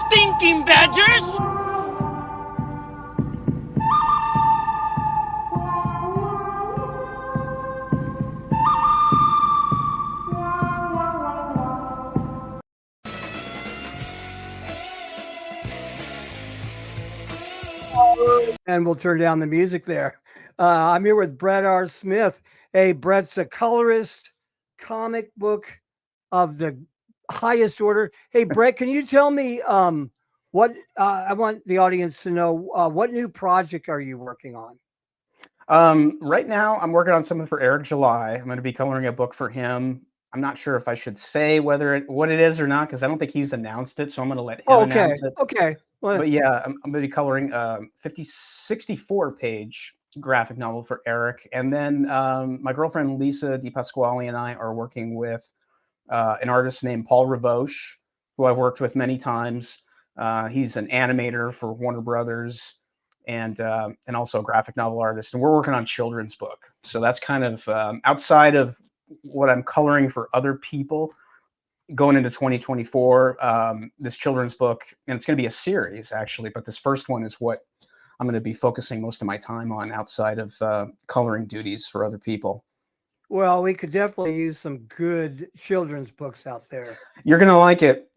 stinking badgers! And we'll turn down the music there. I'm here with Brett R. Smith. Hey, Brett's a colorist, comic book of the highest order. Hey, Brett, can you tell me what I want the audience to know? What new project are you working on? Right now, I'm working on something for Eric July. I'm going to be coloring a book for him. I'm not sure if I should say what it is or not, because I don't think he's announced it. So I'm going to let him announce it. Okay. But yeah, I'm going to be coloring a 64-page graphic novel for Eric. And then my girlfriend, Lisa DiPasquale, and I are working with an artist named Paul Ravoche, who I've worked with many times. He's an animator for Warner Brothers and also a graphic novel artist. And we're working on children's book. So that's kind of outside of what I'm coloring for other people going into 2024. This children's book, and it's going to be a series actually, but this first one is what I'm going to be focusing most of my time on outside of coloring duties for other people. Well, we could definitely use some good children's books out there. You're going to like it.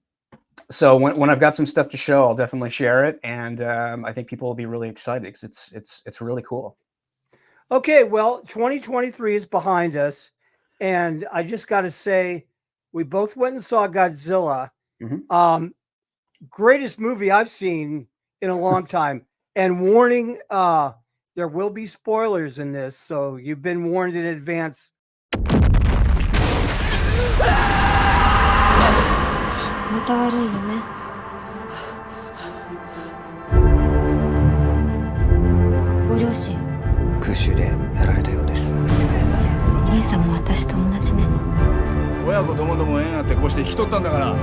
So when I've got some stuff to show, I'll definitely share it. And I think people will be really excited because it's really cool. Okay, well, 2023 is behind us. And I just got to say, we both went and saw Godzilla. Mm-hmm. Greatest movie I've seen in a long time. And warning, there will be spoilers in this. So you've been warned in advance. また悪い夢。ご両親。空襲でやられたようです。兄さんも私と同じね。親子ともども縁あってこうして生きとったんだから。だ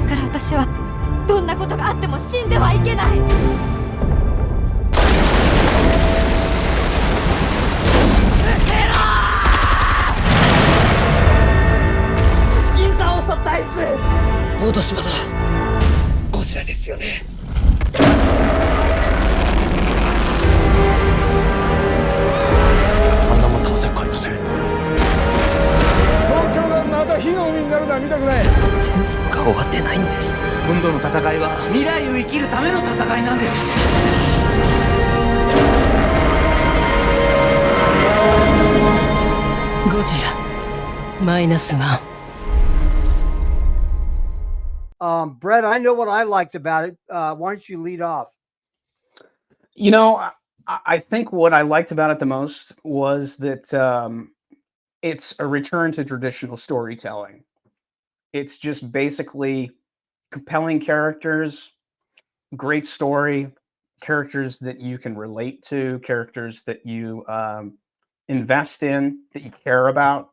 から私はどんなことがあっても死んではいけない。銀座を襲ったあいつ。大島だ。ゴジラですよね。あんなもん倒せっかありません。東京がまた火の海になるのは見たくない。戦争が終わってないんです。今度の戦いは未来を生きるための戦いなんです。ゴジラマイナスワン。Brett, I know what I liked about it. Why don't you lead off? You know, I think what I liked about it the most was that it's a return to traditional storytelling. It's just basically compelling characters, great story, characters that you can relate to, characters that you invest in, that you care about.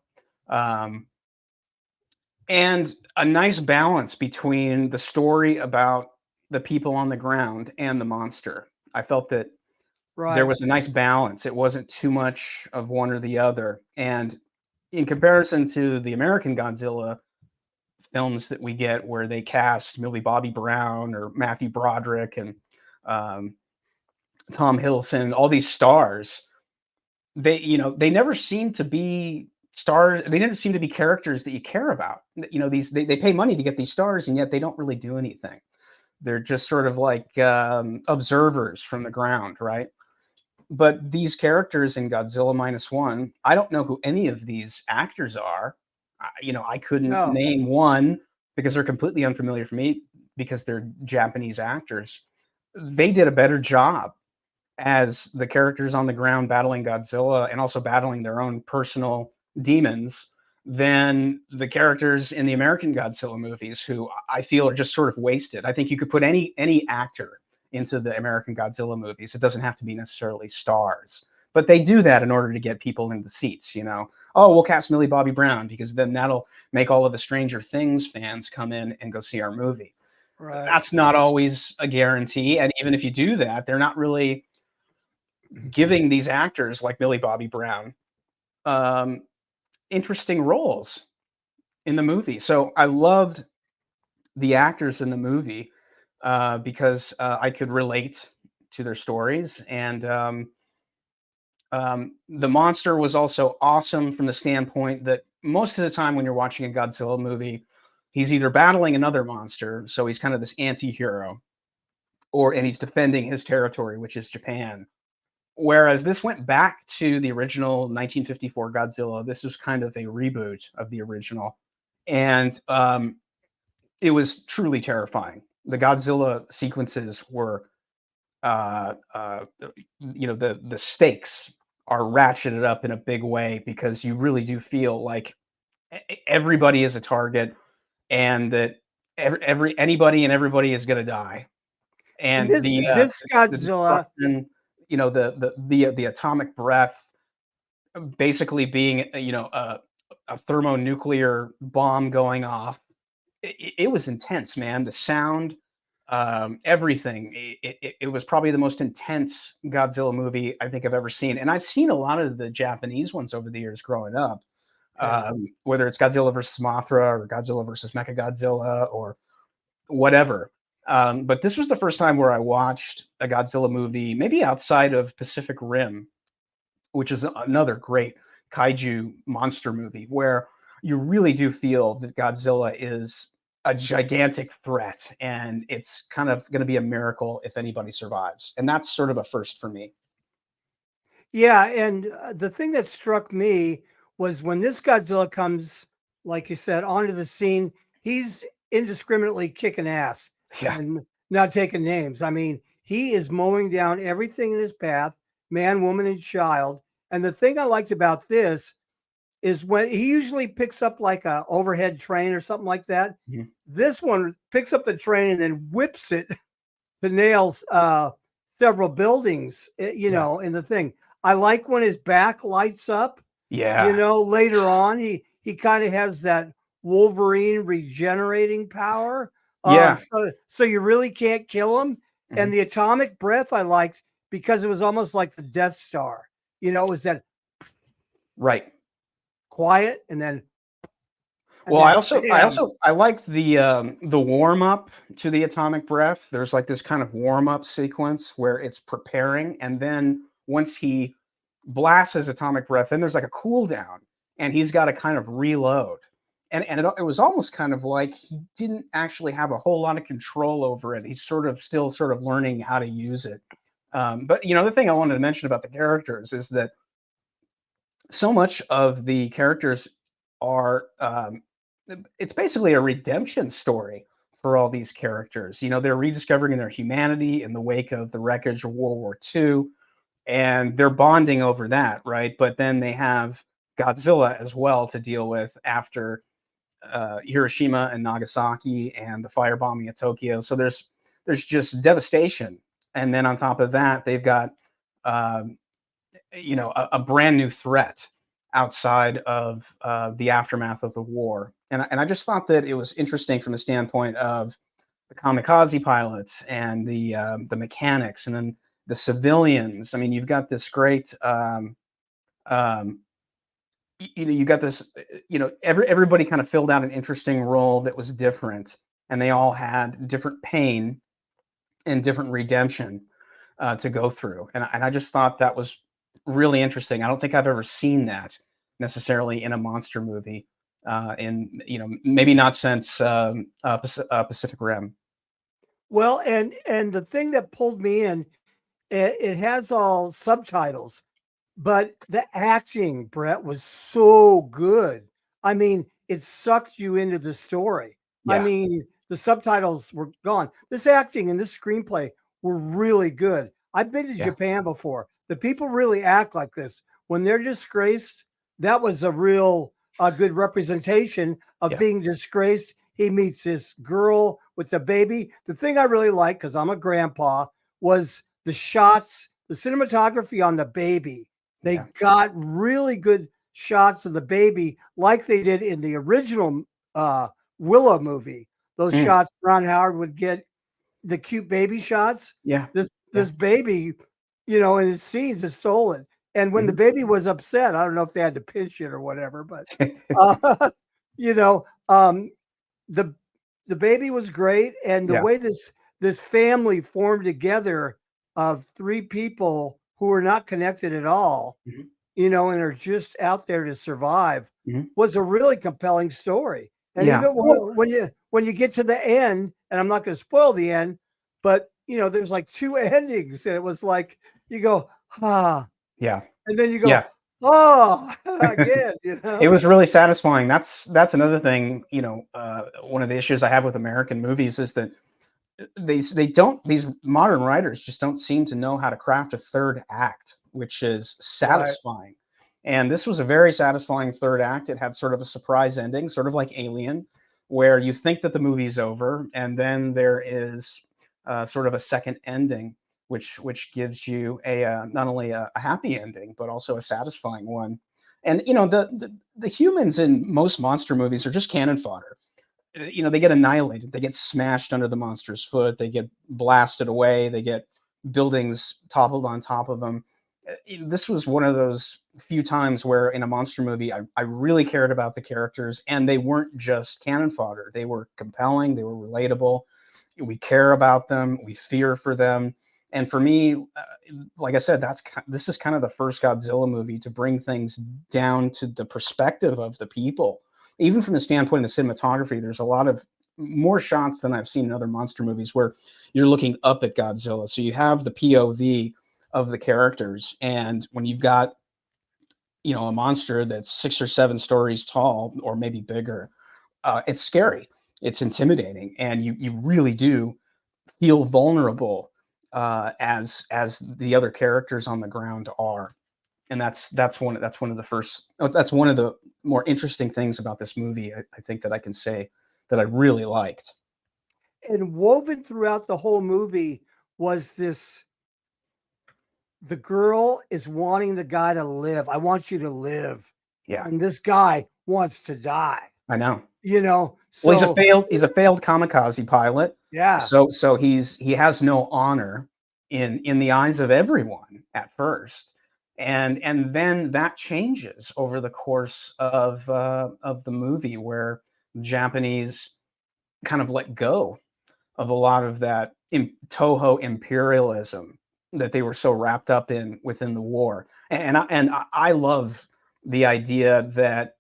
And a nice balance between the story about the people on the ground and the monster. I felt that there was a nice balance. It wasn't too much of one or the other. And in comparison to the American Godzilla films that we get where they cast Millie Bobby Brown or Matthew Broderick and Tom Hiddleston, all these stars, they never seem to be stars. They never seem to be characters that you care about. They pay money to get these stars, and yet they don't really do anything. They're just sort of like observers from the ground, right? But these characters in Godzilla -1, I don't know who any of these actors are. I couldn't name one because they're completely unfamiliar for me because they're Japanese actors. They did a better job as the characters on the ground battling Godzilla and also battling their own personal demons than the characters in the American Godzilla movies, who I feel are just sort of wasted. I think you could put any actor into the American Godzilla movies. It doesn't have to be necessarily stars, but they do that in order to get people in the seats. Oh, we'll cast Millie Bobby Brown because then that'll make all of the Stranger Things fans come in and go see our movie. Right. That's not always a guarantee. And even if you do that, they're not really giving these actors like Millie Bobby Brown interesting roles in the movie. So I loved the actors in the movie because I could relate to their stories. And the monster was also awesome from the standpoint that most of the time when you're watching a Godzilla movie, he's either battling another monster, so he's kind of this anti-hero, and he's defending his territory, which is Japan. Whereas this went back to the original 1954 Godzilla. This was kind of a reboot of the original, and it was truly terrifying. The Godzilla sequences were, the stakes are ratcheted up in a big way because you really do feel like everybody is a target, and that anybody and everybody is going to die. And And this the Godzilla, destruction, the atomic breath, basically being a thermonuclear bomb going off. It was intense, man. The sound, everything. It was probably the most intense Godzilla movie I think I've ever seen, and I've seen a lot of the Japanese ones over the years growing up. yeah. Whether it's Godzilla versus Mothra or Godzilla versus Mechagodzilla or whatever. But this was the first time where I watched a Godzilla movie, maybe outside of Pacific Rim, which is another great kaiju monster movie, where you really do feel that Godzilla is a gigantic threat, and it's kind of going to be a miracle if anybody survives. And that's sort of a first for me. Yeah, and the thing that struck me was when this Godzilla comes, like you said, onto the scene, he's indiscriminately kicking ass Yeah. and not taking names. I mean, he is mowing down everything in his path, man, woman, and child. And the thing I liked about this is when he usually picks up like a overhead train or something like that. Mhm. This one picks up the train and then whips it to nails several buildings, Yeah. in the thing. I like when his back lights up, Yeah. later on, he kind of has that Wolverine regenerating power. Yeah. So you really can't kill him. Mhm. And the atomic breath I liked because it was almost like the Death Star. It was that Right. quiet and then Well, bam. I liked the warm up to the atomic breath. There's like this kind of warm up sequence where it's preparing, and then once he blasts his atomic breath, then there's like a cool down, and he's got to kind of reload. And it was almost kind of like he didn't actually have a whole lot of control over it. He's still sort of learning how to use it. But the thing I wanted to mention about the characters is that so much of the characters are it's basically a redemption story for all these characters. They're rediscovering their humanity in the wake of the wreckage of World War II, and they're bonding over that, right? But then they have Godzilla as well to deal with after Hiroshima and Nagasaki and the firebombing of Tokyo. So there's just devastation, and then on top of that, they've got um, a brand new threat outside of the aftermath of the war. And I just thought that it was interesting from the standpoint of the kamikaze pilots and the mechanics, and then the civilians. I mean, you've got this great, um, you got this, everybody kind of filled out an interesting role that was different, and they all had different pain and different redemption to go through. And I just thought that was really interesting. I don't think I've ever seen that necessarily in a monster movie, in maybe not since Pacific Rim. Well, and the thing that pulled me in, it has all subtitles, but the acting, Brett, was so good. I mean, it sucks you into the story. I Yeah, mean, the subtitles were gone. This acting and this screenplay were really good. I've been to yeah, Japan before. The people really act like this. When they're disgraced, that was a real good representation of yeah, being disgraced. He meets this girl with the baby. The thing I really liked, because I'm a grandpa, was the shots, the cinematography on the baby. They yeah. got really good shots of the baby, like they did in the original Willow movie. Those Mm, shots Ron Howard would get, the cute baby shots. yeah, This yeah. this baby, in his scenes is stolen. And when the Mhm. baby was upset, I don't know if they had to pinch it or whatever, but uh, you know, um, the the baby was great, and the Yeah, way this family formed together of 3 people who are not connected at all, Mhm. and are just out there to survive, Mhm. was a really compelling story. And Yeah. even when you get to the end, and I'm not going to spoil the end, but there's like 2 endings, and it was like you go, ah, Yeah. and then you Yeah. go, oh, again, It was really satisfying. That's another thing, one of the issues I have with American movies is that they don't these modern writers just don't seem to know how to craft a third act, which is Right. satisfying. And this was a very satisfying third act. It had sort of a surprise ending, sort of like Alien, where you think that the movie's over, and then there is sort of a second ending, which gives you a not only a happy ending but also a satisfying one. And the humans in most monster movies are just cannon fodder. They get annihilated. They get smashed under the monster's foot. They get blasted away. They get buildings toppled on top of them. This was one of those few times where in a monster movie, I really cared about the characters, and they weren't just cannon fodder. They were compelling. They were relatable. We care about them. We fear for them. And for me, like I said, this is kind of the first Godzilla movie to bring things down to the perspective of the people. Even from the standpoint of the cinematography, there's a lot of more shots than I've seen in other monster movies where you're looking up at Godzilla. So you have the POV of the characters, and when you've got a monster that's 6 or 7 stories tall or maybe bigger, it's scary, it's intimidating, and you really do feel vulnerable as the other characters on the ground are. And that's one of the more interesting things about this movie. I think that I can say that I really liked. And woven throughout the whole movie was the girl is wanting the guy to live. I want you to live. Yeah, And this guy wants to die, I know. Well, So he's a failed kamikaze pilot. yeah, So he has no honor in the eyes of everyone at first. And then that changes over the course of the movie, where the Japanese kind of let go of a lot of that Toho imperialism that they were so wrapped up in within the war. And I love the idea that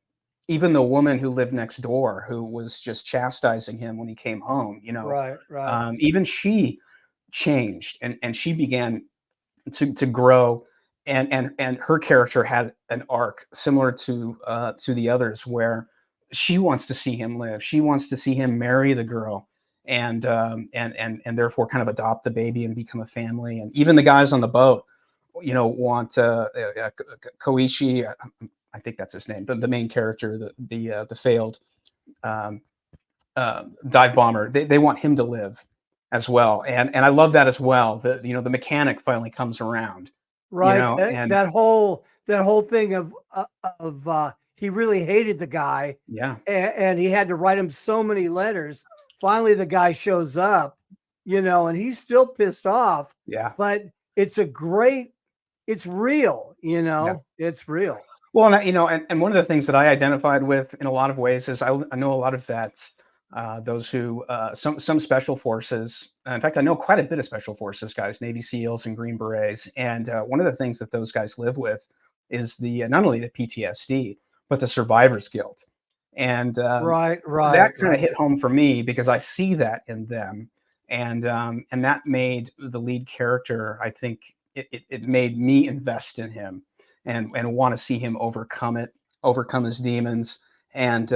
even the woman who lived next door, who was just chastising him when he came home, right. even she changed, and she began to grow, and her character had an arc similar to the others, where she wants to see him live. She wants to see him marry the girl, and therefore kind of adopt the baby and become a family. And even the guys on the boat, want Koichi. I think that's his name. The main character, the failed um, dive bomber. They want him to live as well, and I love that as well. The mechanic finally comes around, Right. and That whole thing of he really hated the guy, yeah, and he had to write him so many letters. Finally, the guy shows up, and he's still pissed off, yeah, but it's real, yeah. it's real. Well, and one of the things that I identified with in a lot of ways is I know a lot of vets, those who some special forces. In fact, I know quite a bit of special forces guys, Navy SEALs and Green Berets, and one of the things that those guys live with is the not only the PTSD but the survivor's guilt, and Right, that right, kind of right. hit home for me because I see that in them, and that made the lead character. I think it made me invest in him and want to see him overcome his demons, and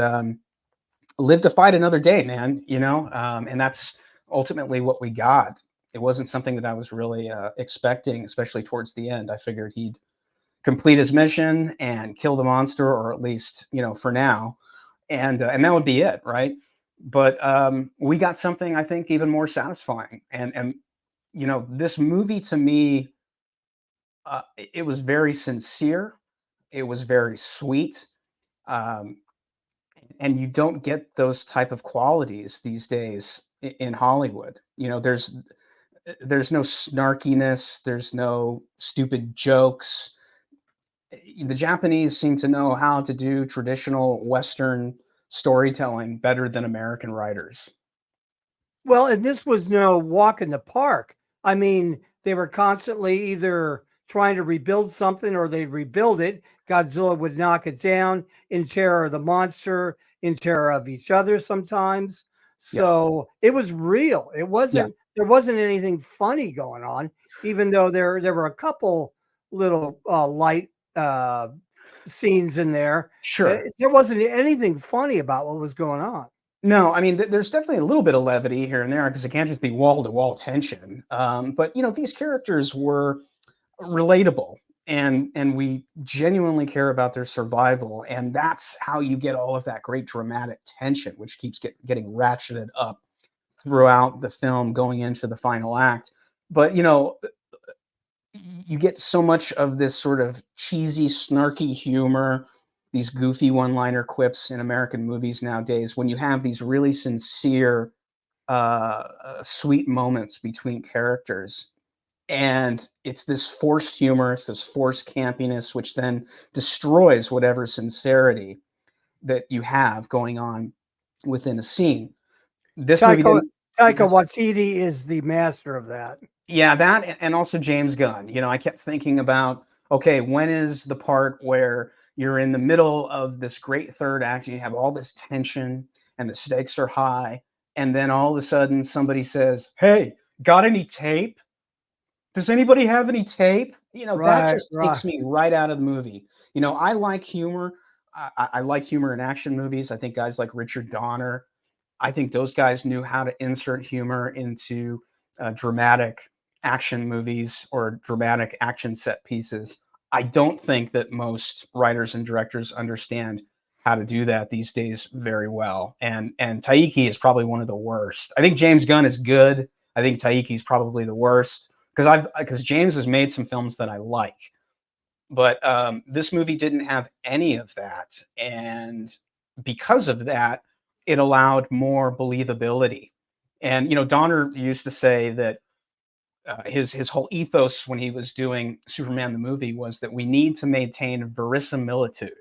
live to fight another day, man. And that's ultimately what we got. It wasn't something that I was really expecting, especially towards the end. I figured he'd complete his mission and kill the monster, or at least for now, and that would be it, right? But we got something I think even more satisfying, and this movie to me, it was very sincere. It was very sweet. Um, and you don't get those type of qualities these days in Hollywood. There's no snarkiness, there's no stupid jokes. The Japanese seem to know how to do traditional Western storytelling better than American writers. Well, and this was no walk in the park. I mean, they were constantly either trying to rebuild something or they'd rebuild it. Godzilla would knock it down in terror of the monster, in terror of each other sometimes. Yeah. So it was real. It Yeah. wasn't, there wasn't anything funny going on, even though there were a couple little light scenes in there. Sure. There wasn't anything funny about what was going on. No, I mean, there's definitely a little bit of levity here and there because it can't just be wall to wall tension. But these characters were relatable, and we genuinely care about their survival, and that's how you get all of that great dramatic tension, which keeps getting ratcheted up throughout the film, going into the final act. But you get so much of this sort of cheesy, snarky humor, these goofy one-liner quips in American movies nowadays when you have these really sincere, sweet moments between characters. And it's this forced humor, it's this forced campiness, which then destroys whatever sincerity that you have going on within a scene. This movie Taika didn't. Waititi is the master of that. Yeah, that and also James Gunn. I kept thinking about, okay, when is the part where you're in the middle of this great third act and you have all this tension and the stakes are high, and then all of a sudden somebody says, "Hey, got any tape? Does anybody have any tape?" That Right, just right. takes me right out of the movie. I like humor. I like humor in action movies. I think guys like Richard Donner, I think those guys knew how to insert humor into dramatic action movies or dramatic action set pieces. I don't think that most writers and directors understand how to do that these days very well. And Taiki is probably one of the worst. I think James Gunn is good. I think Taiki is probably the worst because James has made some films that I like, but this movie didn't have any of that, and because of that, it allowed more believability. And Donner used to say that his whole ethos when he was doing Superman the movie was that we need to maintain verisimilitude,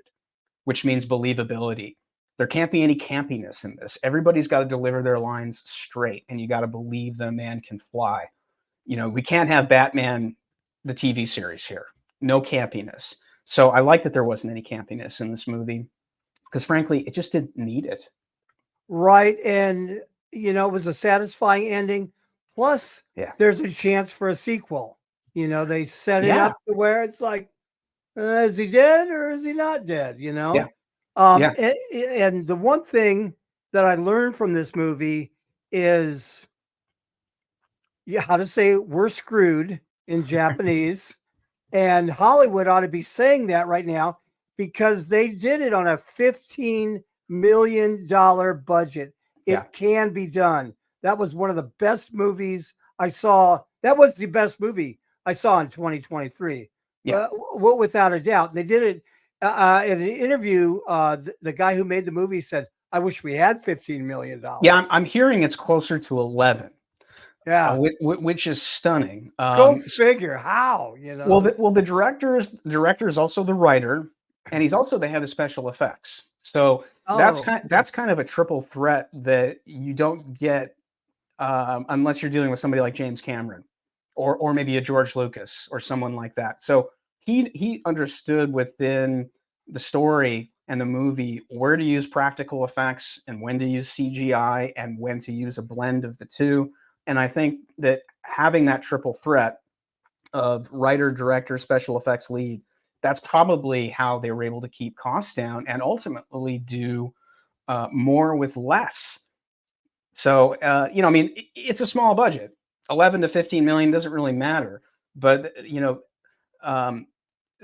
which means believability. There can't be any campiness in this. Everybody's got to deliver their lines straight, and you got to believe that a man can fly. We can't have Batman, the TV series here. No campiness. So I like that there wasn't any campiness in this movie because frankly, it just didn't need it. Right. And, it was a satisfying ending. Plus, Yeah. there's a chance for a sequel. They set it Yeah. up to where it's like, is he dead or is he not dead? Yeah. Um, Yeah. and the one thing that I learned from this movie is how to say we're screwed in Japanese. And Hollywood ought to be saying that right now because they did it on a $15 million budget. It Yeah. can be done. That was one of the best movies I saw. That was the best movie I saw in 2023. Yeah. Without a doubt. They did it in an interview. The guy who made the movie said, I wish we had $15 million. Yeah, I'm hearing it's closer to 11. Yeah. Which is stunning. Go figure how, Well, the director is also the writer, and he's also the head of special effects. So that's kind of a triple threat that you don't get unless you're dealing with somebody like James Cameron or maybe a George Lucas or someone like that. So he understood within the story and the movie where to use practical effects and when to use CGI and when to use a blend of the two. And I think that having that triple threat of writer, director, special effects lead, that's probably how they were able to keep costs down and ultimately do more with less. So, I mean, it's a small budget. 11 to 15 million doesn't really matter. But,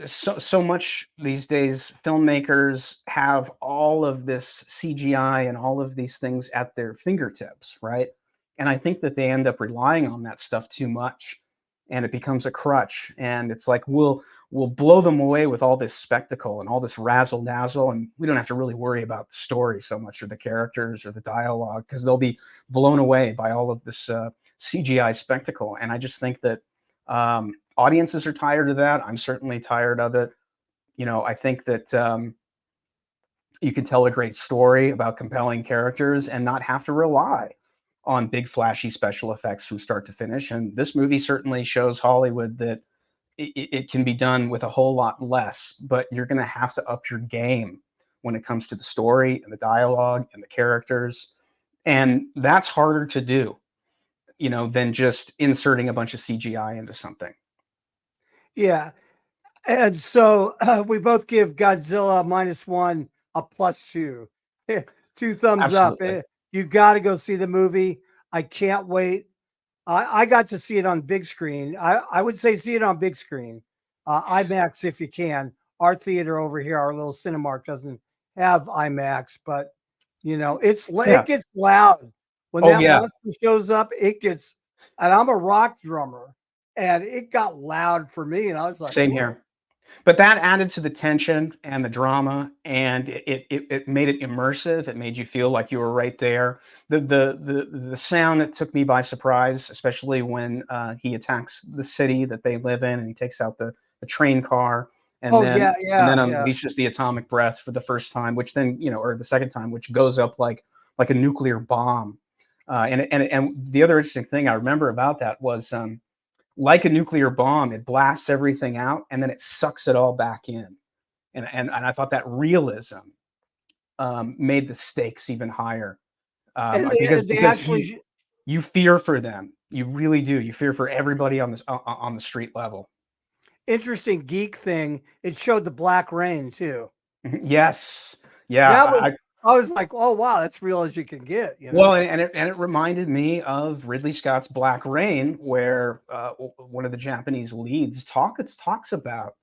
so much these days, filmmakers have all of this CGI and all of these things at their fingertips, right? And I think that they end up relying on that stuff too much, and it becomes a crutch. And it's like we'll blow them away with all this spectacle and all this razzle dazzle, and we don't have to really worry about the story so much or the characters or the dialogue because they'll be blown away by all of this CGI spectacle. And I just think that audiences are tired of that. I'm certainly tired of it. I think that you can tell a great story about compelling characters and not have to rely on big flashy special effects from start to finish. And this movie certainly shows Hollywood that it can be done with a whole lot less, but you're going to have to up your game when it comes to the story and the dialogue and the characters. And that's harder to do, than just inserting a bunch of CGI into something. Yeah. And so we both give Godzilla -1 a +2. 2 thumbs Absolutely. up. You got to go see the movie. I can't wait. I got to see it on big screen. I would say see it on big screen. IMAX if you can. Our theater over here, our little Cinemark, doesn't have IMAX, but it gets loud when that monster shows up. It gets, and I'm a rock drummer, and it got loud for me, and I was like, same here. But that added to the tension and the drama, and it made it immersive. It made you feel like you were right there. The sound that took me by surprise, especially when he attacks the city that they live in, and he takes out the train car, and then unleashes the atomic breath for the first time, which then or the second time, which goes up like a nuclear bomb. And the other interesting thing I remember about that was, like a nuclear bomb, it blasts everything out and then it sucks it all back in. And I thought that realism made the stakes even higher. Because you fear for them. You really do. You fear for everybody on the street level. Interesting geek thing. It showed the black rain too. Yes. Yeah. I was like, oh wow, that's real as you can get. Well, and it reminded me of Ridley Scott's Black Rain, where one of the Japanese leads talks about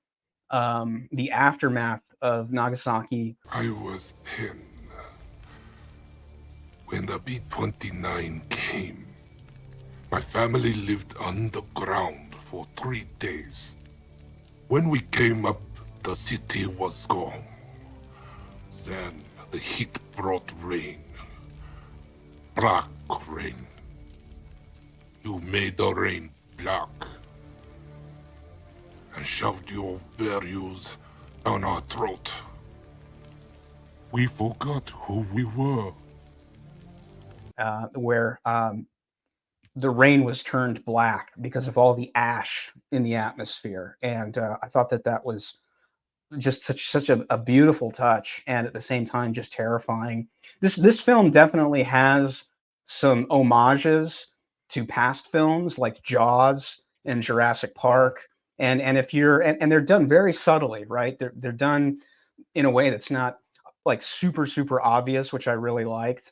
the aftermath of Nagasaki. I was 10 when the B-29 came. My family lived underground for 3 days. When we came up, the city was gone. Then the heat brought rain. Black rain. You made the rain black. And shoved your values down our throat. We forgot who we were. Where the rain was turned black because of all the ash in the atmosphere. And I thought that was just such a beautiful touch, and at the same time just terrifying. This film definitely has some homages to past films like Jaws and Jurassic Park, and if you're and they're done very subtly, right? They're done in a way that's not like super obvious, which I really liked.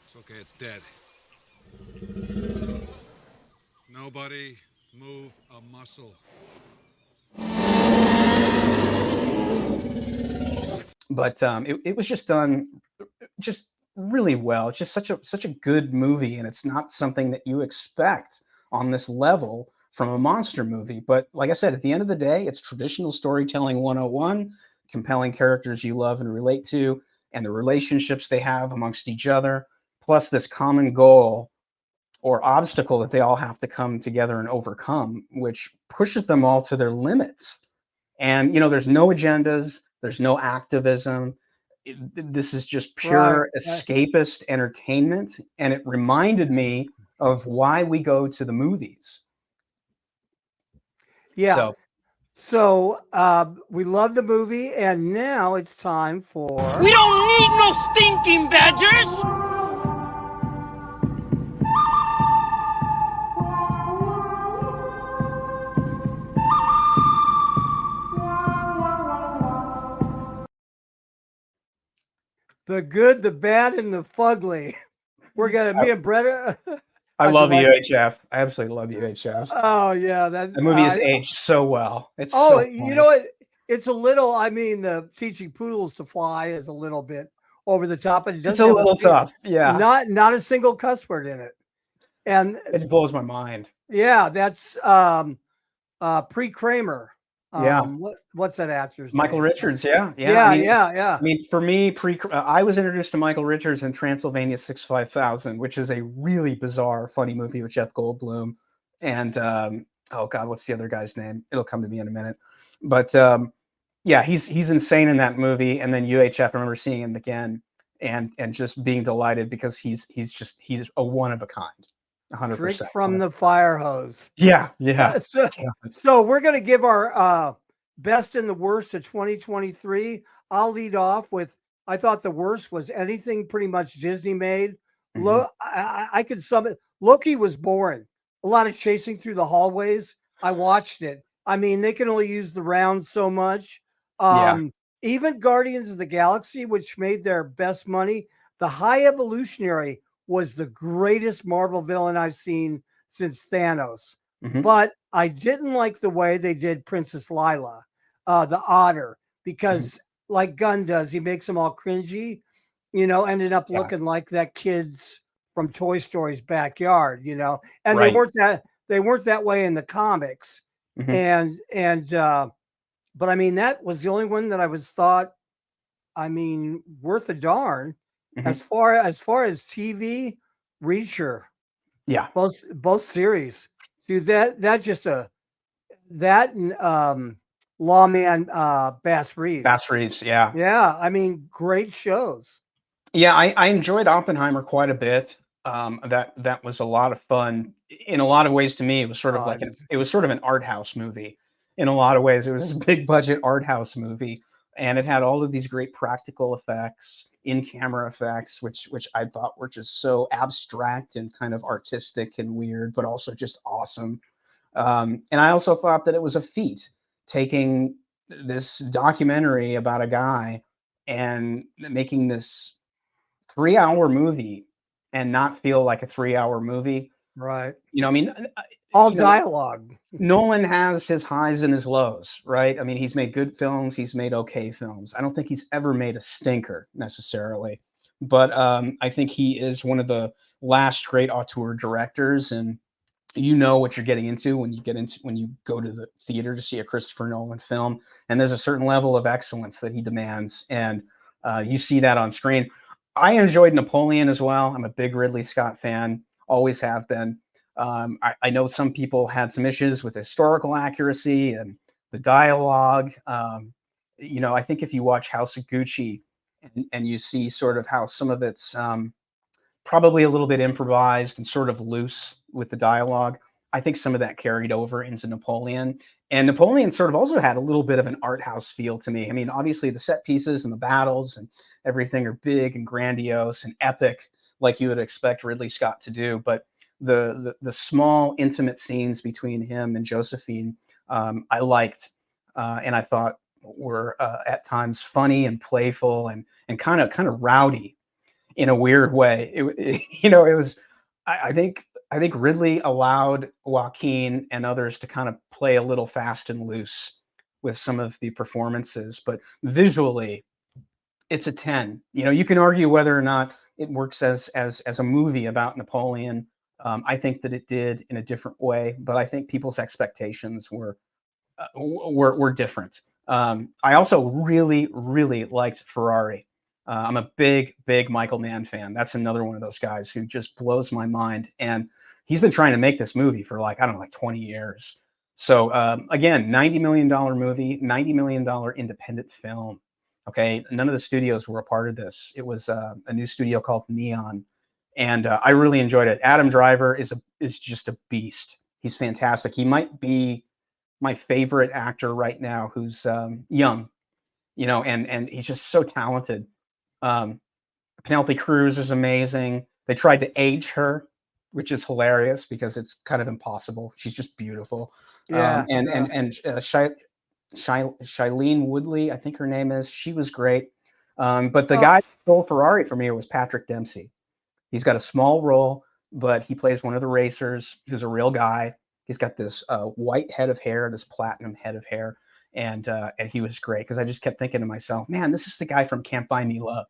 It's okay, it's dead. Nobody move a muscle. But it was just done just really well. It's just such a good movie, and it's not something that you expect on this level from a monster movie. But like I said, at the end of the day, it's traditional storytelling 101, compelling characters you love and relate to, and the relationships they have amongst each other, plus this common goal or obstacle that they all have to come together and overcome, which pushes them all to their limits. And, there's no agendas, there's no activism. This is just pure escapist entertainment. And it reminded me of why we go to the movies. Yeah. So we love the movie, and now it's time for... We don't need no stinking badgers! The good, the bad, and the fugly. We're gonna me and Brett. I love UHF. I absolutely love UHF. Oh yeah, that movie has aged so well. It's you know what? It's a little. I mean, the teaching poodles to fly is a little bit over the top, but it doesn't. It's a little tough. Yeah, not a single cuss word in it, and it blows my mind. Yeah, that's pre Kramer. What's that actor's Michael name? Richards. Yeah. I mean, for me, I was introduced to Michael Richards in Transylvania 65000, which is a really bizarre, funny movie with Jeff Goldblum. And oh God, what's the other guy's name? It'll come to me in a minute. But yeah, he's insane in that movie. And then UHF, I remember seeing him again and just being delighted because he's a one of a kind, 100%. Drink from the fire hose. Yeah, yeah. So we're going to give our best and the worst of 2023. I'll lead off with, I thought the worst was anything pretty much Disney made. I could sum it. Loki was boring. A lot of chasing through the hallways. I watched it. I mean, they can only use the round so much. Even Guardians of the Galaxy, which made their best money, the High Evolutionary was the greatest Marvel villain I've seen since Thanos. But I didn't like the way they did Princess Lila, the otter, because like Gunn does, he makes them all cringy, ended up looking like that kid's from Toy Story's backyard, and they weren't that way in the comics. But I mean, that was the only one that I thought, worth a darn. As far as TV, Reacher. Yeah. Both series. Dude, that and Lawman Bass Reeves. Bass Reeves, yeah. Yeah, great shows. Yeah, I enjoyed Oppenheimer quite a bit. That was a lot of fun. In a lot of ways, to me, it was sort of it was sort of an art house movie. In a lot of ways, it was a big budget art house movie, and it had all of these great practical effects, in-camera effects, which I thought were just so abstract and kind of artistic and weird, but also just awesome. And I also thought that it was a feat taking this documentary about a guy and making this 3-hour movie and not feel like a 3-hour movie. Right. All dialogue. Nolan has his highs and his lows, right? He's made good films. He's made okay films. I don't think he's ever made a stinker necessarily, but I think he is one of the last great auteur directors, and you know what you're getting into when you go to the theater to see a Christopher Nolan film, and there's a certain level of excellence that he demands, and you see that on screen. I enjoyed Napoleon as well. I'm a big Ridley Scott fan, always have been. I know some people had some issues with historical accuracy and the dialogue. I think if you watch House of Gucci and you see sort of how some of it's probably a little bit improvised and sort of loose with the dialogue, I think some of that carried over into Napoleon. And Napoleon sort of also had a little bit of an art house feel to me. Obviously the set pieces and the battles and everything are big and grandiose and epic, like you would expect Ridley Scott to do. But the small intimate scenes between him and Josephine, I liked, and I thought were at times funny and playful and kind of rowdy in a weird way. It was, I think Ridley allowed Joaquin and others to kind of play a little fast and loose with some of the performances, but visually it's a 10. You can argue whether or not it works as a movie about Napoleon. I think that it did in a different way, but I think people's expectations were different. I also really, really liked Ferrari. I'm a big Michael Mann fan. That's another one of those guys who just blows my mind. And he's been trying to make this movie for 20 years. So again, $90 million movie, $90 million independent film. Okay. None of the studios were a part of this. It was a new studio called Neon. And I really enjoyed it. Adam Driver is just a beast. He's fantastic. He might be my favorite actor right now who's young, and he's just so talented. Penelope Cruz is amazing. They tried to age her, which is hilarious because it's kind of impossible. She's just beautiful. Yeah. Shailene Woodley, I think her name is. She was great. But the guy who stole Ferrari for me was Patrick Dempsey. He's got a small role, but he plays one of the racers who's a real guy. He's got this white head of hair, this platinum head of hair, and he was great because I just kept thinking to myself, man, this is the guy from Can't Buy Me Love,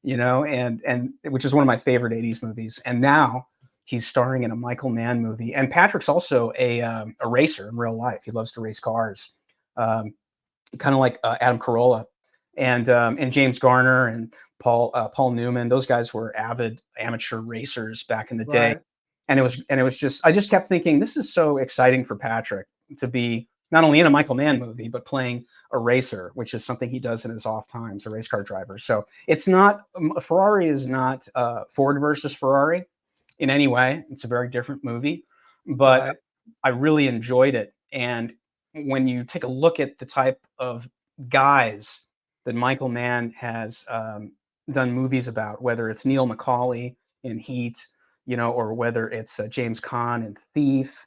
and which is one of my favorite 80s movies. And now he's starring in a Michael Mann movie. And Patrick's also a racer in real life. He loves to race cars, kind of like Adam Carolla and James Garner and Paul Newman. Those guys were avid amateur racers back in the day. Right. And it was just, I just kept thinking, this is so exciting for Patrick to be not only in a Michael Mann movie, but playing a racer, which is something he does in his off times, a race car driver. So it's not, Ferrari is not Ford versus Ferrari in any way. It's a very different movie, but Right. I really enjoyed it. And when you take a look at the type of guys that Michael Mann has done movies about, whether it's Neil McCauley in Heat, or whether it's James Caan in Thief,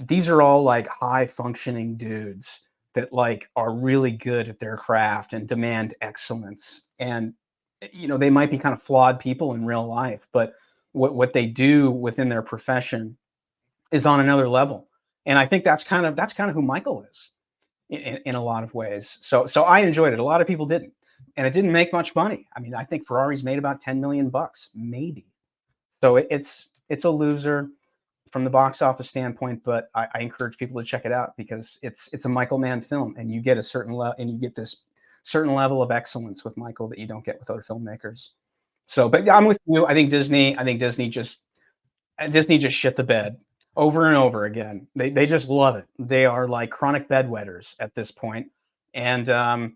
these are all like high functioning dudes that like are really good at their craft and demand excellence. And they might be kind of flawed people in real life, but what they do within their profession is on another level. And I think that's kind of who Michael is in a lot of ways. So I enjoyed it. A lot of people didn't, and it didn't make much money. I mean, I think Ferrari's made about $10 million, maybe. So it's a loser from the box office standpoint, but I encourage people to check it out because it's a Michael Mann film, and you get a certain this certain level of excellence with Michael that you don't get with other filmmakers. So, but I'm with you. I think Disney just shit the bed over and over again. They just love it. They are like chronic bedwetters at this point, and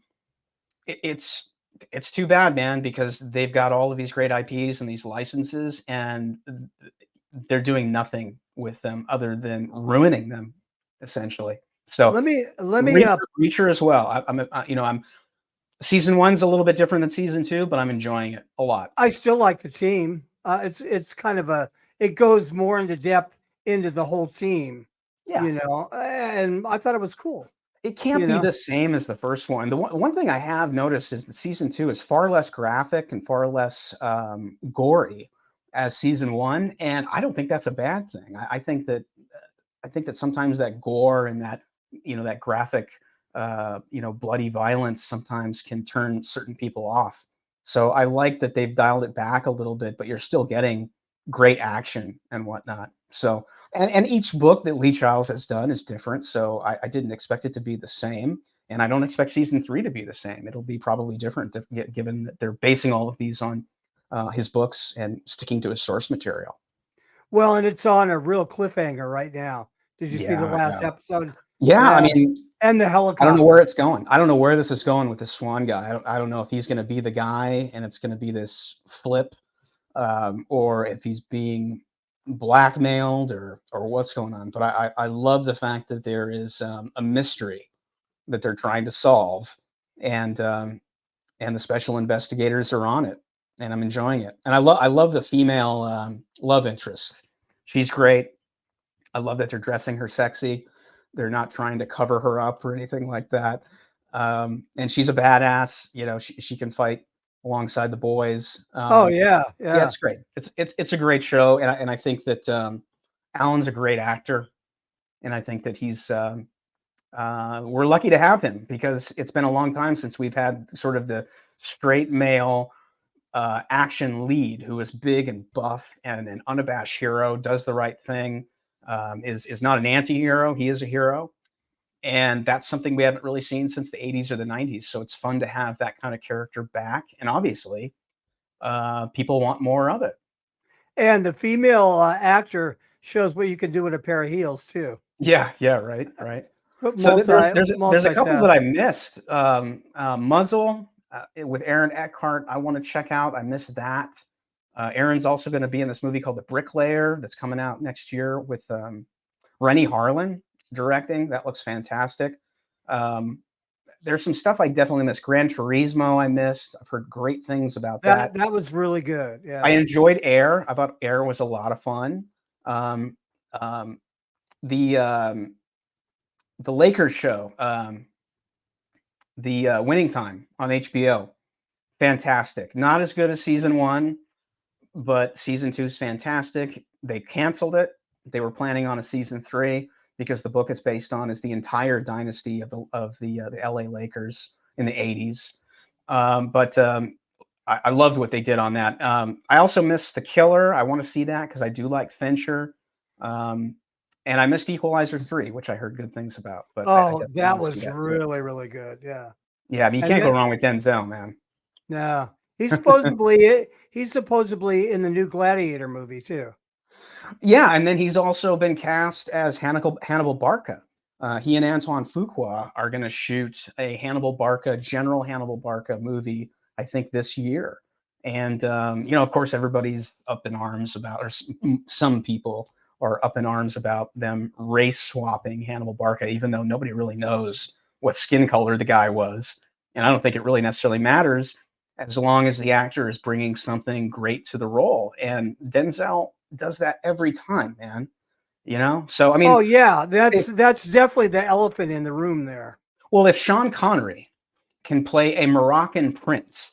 it's too bad, man, because they've got all of these great IPs and these licenses, and they're doing nothing with them other than ruining them, essentially. So Let me Reacher as well. I'm season 1's a little bit different than season 2, but I'm enjoying it a lot. I still like the team. It's kind of it goes more into depth into the whole team, Yeah. and I thought it was cool. It can't be the same as the first one. The one thing I have noticed is that season 2 is far less graphic and far less gory as season 1, and I don't think that's a bad thing. I think that sometimes that gore and that that graphic bloody violence sometimes can turn certain people off. So I like that they've dialed it back a little bit, but you're still getting great action and whatnot. So and each book that Lee Childs has done is different. So I didn't expect it to be the same, and I don't expect season 3 to be the same. It'll be probably different, given that they're basing all of these on his books and sticking to his source material. Well, and it's on a real cliffhanger right now. Did you see the last episode? Yeah, I mean, and the helicopter. I don't know where it's going. I don't know where this is going with the Swan guy. I don't know if he's going to be the guy and it's going to be this flip, or if he's being blackmailed or what's going on. But I love the fact that there is a mystery that they're trying to solve, and the special investigators are on it, and I'm enjoying it. And I love the female love interest. She's great. I love that they're dressing her sexy. They're not trying to cover her up or anything like that. And she's a badass. She can fight alongside the boys. Yeah, it's great. It's a great show, and I think that Alan's a great actor, and I think that he's we're lucky to have him because it's been a long time since we've had sort of the straight male action lead who is big and buff and an unabashed hero, does the right thing, is not an anti-hero. He is a hero. And that's something we haven't really seen since the 80s or the 90s. So it's fun to have that kind of character back. And obviously, people want more of it. And the female actor shows what you can do with a pair of heels, too. Yeah, right. So there's a couple that I missed. Muzzle with Aaron Eckhart, I want to check out. I missed that. Aaron's also going to be in this movie called The Bricklayer that's coming out next year with Rennie Harlan directing. That looks fantastic. There's some stuff I definitely missed. Gran Turismo I missed. I've heard great things about that. That was really good. Yeah. I enjoyed Air. I thought Air was a lot of fun. The Lakers show, the Winning Time on HBO, fantastic. Not as good as season 1, but season 2 is fantastic. They canceled it. They were planning on a season 3 because the book it's based on is the entire dynasty of the LA Lakers in the 80s. I loved what they did on that. I also missed The Killer. I want to see that because I do like Fincher. And I missed Equalizer 3, which I heard good things about. But that was really, really good. Yeah. Yeah, but you can't go wrong with Denzel, man. No. He's supposedly in the new Gladiator movie too. Yeah, and then he's also been cast as Hannibal Barca He and Antoine Fuqua are going to shoot a General Hannibal Barca movie, I think this year. And, of course, everybody's up in arms about, or some people are up in arms about them race swapping Hannibal Barca, even though nobody really knows what skin color the guy was. And I don't think it really necessarily matters as long as the actor is bringing something great to the role. And Denzel does that every time, man. So I mean, oh yeah, that's definitely the elephant in the room there. Well, if Sean Connery can play a Moroccan prince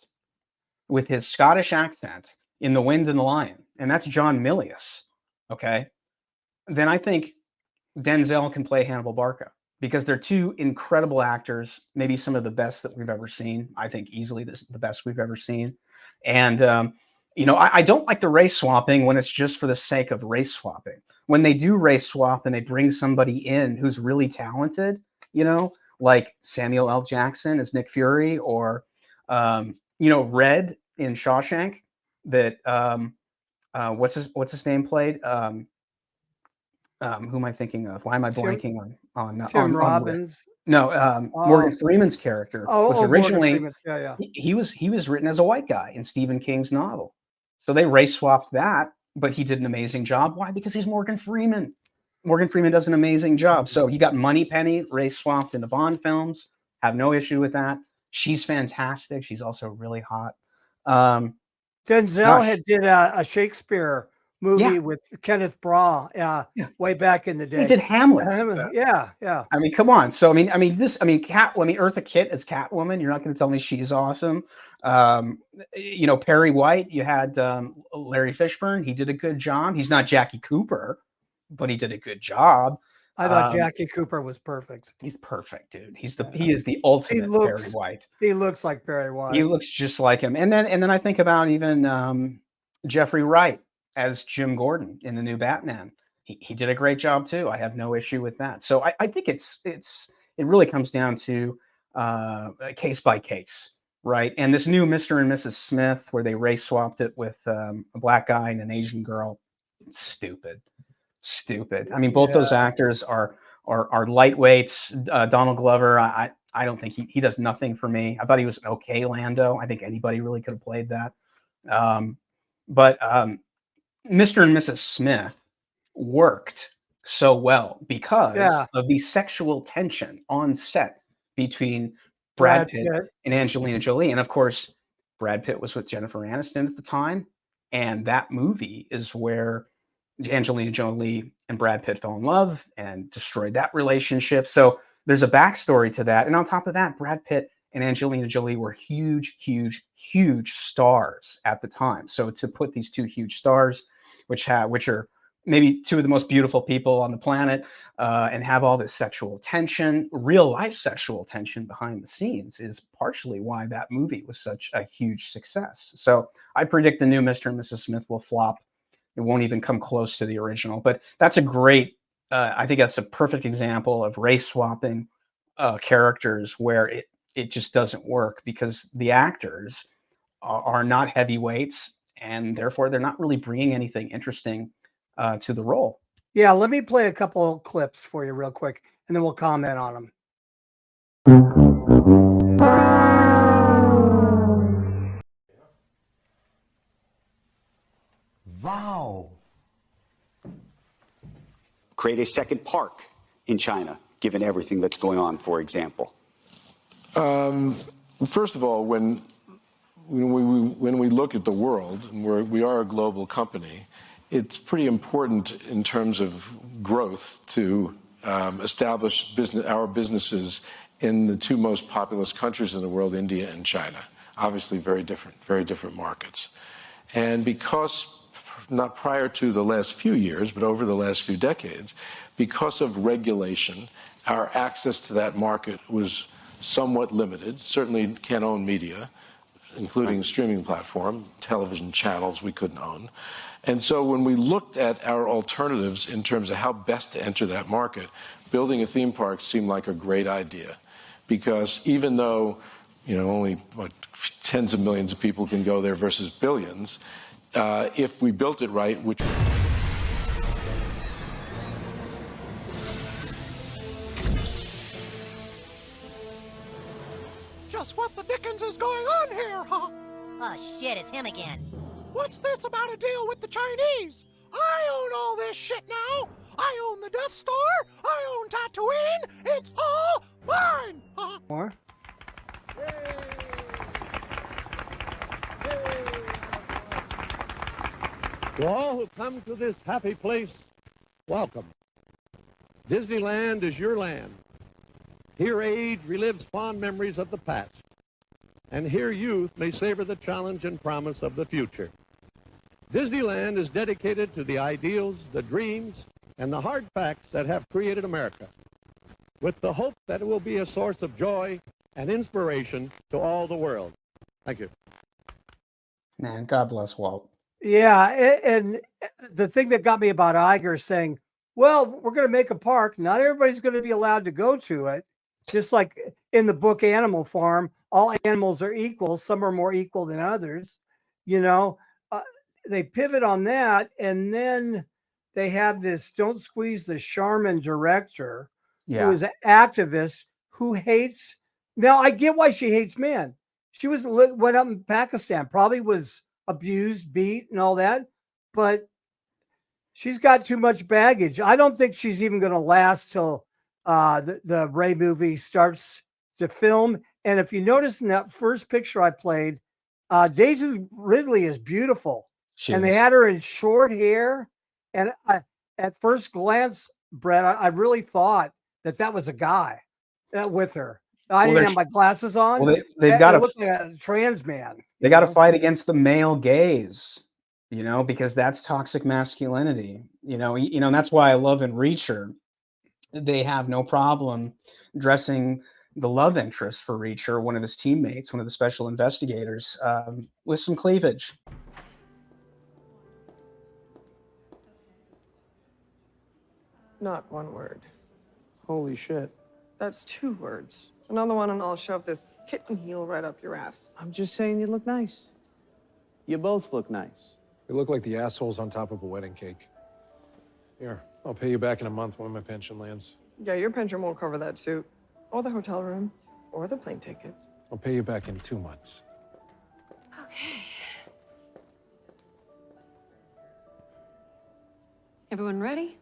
with his Scottish accent in The Wind and the Lion, and that's John Milius, okay, then I think Denzel can play Hannibal Barca, because they're two incredible actors, maybe some of the best that we've ever seen. I think easily the best we've ever seen. And I don't like the race swapping when it's just for the sake of race swapping. When they do race swap and they bring somebody in who's really talented, like Samuel L. Jackson as Nick Fury, or Red in Shawshank, that what's his name played? Who am I thinking of? Why am I blanking on Tim Robbins? Morgan Freeman's character was originally he was written as a white guy in Stephen King's novel. So they race swapped that, but he did an amazing job. Why? Because he's Morgan Freeman. Morgan Freeman does an amazing job. So you got Moneypenny race swapped in the Bond films. Have no issue with that. She's fantastic. She's also really hot. Denzel did a Shakespeare movie with Kenneth Branagh way back in the day. He did Hamlet. Yeah. I mean, come on. So Eartha Kitt as Catwoman. You're not going to tell me she's awesome. Perry White. You had Larry Fishburne. He did a good job. He's not Jackie Cooper, but he did a good job. I thought Jackie Cooper was perfect. He's perfect, dude. He is the ultimate Perry White. He looks like Perry White. He looks just like him. And then I think about even Jeffrey Wright as Jim Gordon in the new Batman. He did a great job too. I have no issue with that. So I think it really comes down to case by case, right? And this new Mr. and Mrs. Smith, where they race swapped it with a black guy and an Asian girl, stupid. I mean, both those actors are lightweights. Donald Glover, I don't think he does nothing for me. I thought he was an okay Lando. I think anybody really could have played that. But Mr. and Mrs. Smith worked so well because of the sexual tension on set between Brad Pitt and Angelina Jolie. And of course, Brad Pitt was with Jennifer Aniston at the time. And that movie is where Angelina Jolie and Brad Pitt fell in love and destroyed that relationship. So there's a backstory to that. And on top of that, Brad Pitt and Angelina Jolie were huge stars at the time. So to put these two huge stars, which are maybe two of the most beautiful people on the planet, and have all this sexual tension, real life sexual tension behind the scenes, is partially why that movie was such a huge success. So I predict the new Mr. and Mrs. Smith will flop. It won't even come close to the original. But that's a great, I think that's a perfect example of race swapping characters where it just doesn't work, because the actors are not heavyweights, and therefore they're not really bringing anything interesting to the role. Yeah, let me play a couple of clips for you real quick, and then we'll comment on them. Wow. Create a second park in China, given everything that's going on, for example? First of all, when we look at the world, and we are a global company, it's pretty important in terms of growth to establish our businesses in the two most populous countries in the world, India and China. Obviously very different markets. And because, not prior to the last few years, but over the last few decades, because of regulation, our access to that market was somewhat limited. Certainly can't own media, including streaming platform, television channels we couldn't own. And so when we looked at our alternatives in terms of how best to enter that market, building a theme park seemed like a great idea. Because even though, only tens of millions of people can go there versus billions, if we built it right, in here, huh? Oh shit, it's him again. What's this about a deal with the Chinese? I own all this shit now. I own the Death Star. I own Tatooine. It's all mine. More? To all who come to this happy place, welcome. Disneyland is your land. Here age relives fond memories of the past. And here youth may savor the challenge and promise of the future. Disneyland is dedicated to the ideals, the dreams, and the hard facts that have created America, with the hope that it will be a source of joy and inspiration to all the world. Thank you. Man, God bless Walt. Yeah, and the thing that got me about Iger saying, well, we're going to make a park. Not everybody's going to be allowed to go to it. Just like in the book Animal Farm, all animals are equal. Some are more equal than others. You know, they pivot on that. And then they have this Don't Squeeze the Charmin director, who is an activist who hates. Now, I get why she hates men. She went up in Pakistan, probably was abused, beat, and all that. But she's got too much baggage. I don't think she's even going to last till the Ray movie starts to film. And if you notice in that first picture I played, Daisy Ridley is beautiful. They had her in short hair. And at first glance, Brett, I really thought that was a guy with her. I didn't have my glasses on. Well, they've got to look like a trans man. They got to fight against the male gaze, you know, because that's toxic masculinity. And that's why I love in Reacher. They have no problem dressing the love interest for Reacher, one of his teammates, one of the special investigators, with some cleavage. Not one word. Holy shit. That's 2 words. Another one and I'll shove this kitten heel right up your ass. I'm just saying you look nice. You both look nice. You look like the assholes on top of a wedding cake. Here, I'll pay you back in a month when my pension lands. Yeah, your pension won't cover that suit, or the hotel room, or the plane ticket. I'll pay you back in 2 months. Okay. Everyone ready?